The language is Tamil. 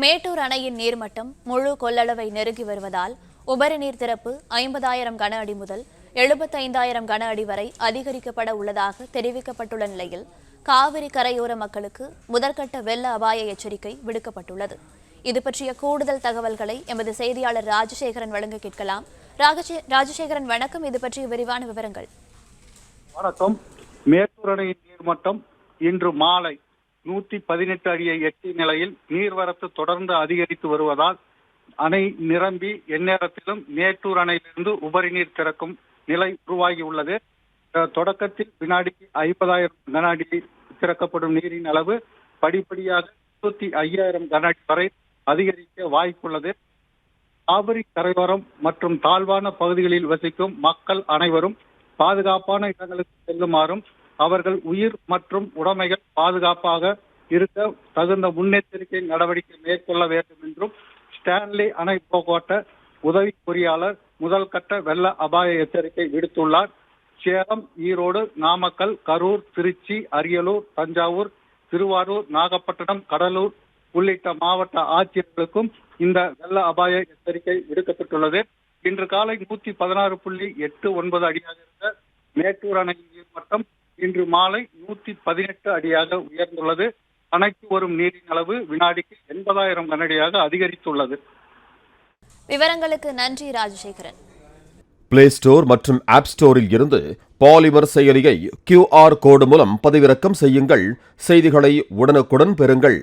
மேட்டூர் அணையின் நீர்மட்டம் முழு கொள்ளளவை நெருங்கி வருவதால் உபரி நீர் திறப்பு 50,000 கன அடி முதல் 75,000 கன அடி வரை அதிகரிக்கப்பட உள்ளதாக தெரிவிக்கப்பட்டுள்ள நிலையில் காவிரி கரையோர மக்களுக்கு முதற்கட்ட வெள்ள அபாய எச்சரிக்கை விடுக்கப்பட்டுள்ளது. இது பற்றிய கூடுதல் தகவல்களை எமது செய்தியாளர் ராஜசேகரன் வழங்க கேட்கலாம். ராஜசேகரன் வணக்கம். இது பற்றிய விரிவான விவரங்கள். வணக்கம். மேட்டூர் அணையின் நீர்மட்டம் இன்று மாலை 118 அடியை எட்டிய நிலையில் நீர்வரத்து தொடர்ந்து அதிகரித்து வருவதால் அணை நிரம்பி எந்நேரத்திலும் மேட்டூர் அணையிலிருந்து உபரி நீர் திறக்கும் நிலை உருவாகியுள்ளது. தொடக்கத்தில் வினாடிக்கு 50,000 கன அடி திறக்கப்படும் நீரின் அளவு படிப்படியாக 25,000 கன அடி வரை அதிகரிக்க வாய்ப்புள்ளது. காவிரி கரையோரம் மற்றும் தாழ்வான பகுதிகளில் வசிக்கும் மக்கள் அனைவரும் பாதுகாப்பான இடங்களுக்கு செல்லுமாறும் அவர்கள் உயிர் மற்றும் உடைமைகள் பாதுகாப்பாக இருக்க தகுந்த முன்னெச்சரிக்கை நடவடிக்கை மேற்கொள்ள வேண்டும் என்றும் ஸ்டான்லி அணை போக்குவரத்து உதவி பொறியாளர் முதல் கட்ட வெள்ள அபாய எச்சரிக்கை விடுத்துள்ளார். சேலம், ஈரோடு, நாமக்கல், கரூர், திருச்சி, அரியலூர், தஞ்சாவூர், திருவாரூர், நாகப்பட்டினம், கடலூர் உள்ளிட்ட மாவட்ட ஆட்சியர்களுக்கும் இந்த வெள்ள அபாய எச்சரிக்கை விடுக்கப்பட்டுள்ளது. இன்று காலை 116.89 அடியாக இருந்த மேட்டூர் அணையின் நீர்மட்டம் இன்று மாலை 118 அடியாக உயர்ந்துள்ளது. அணைக்கு வரும் நீரின் அளவு வினாடிக்கு 80,000 கன அடியாக அதிகரித்துள்ளது. விவரங்களுக்கு நன்றி ராஜசேகரன். பிளே ஸ்டோர் மற்றும் ஆப் ஸ்டோரில் இருந்து பாலிமர் செயலியை QR கோடு மூலம் பதிவிறக்கம் செய்யுங்கள். செய்திகளை உடனுக்குடன் பெறுங்கள்.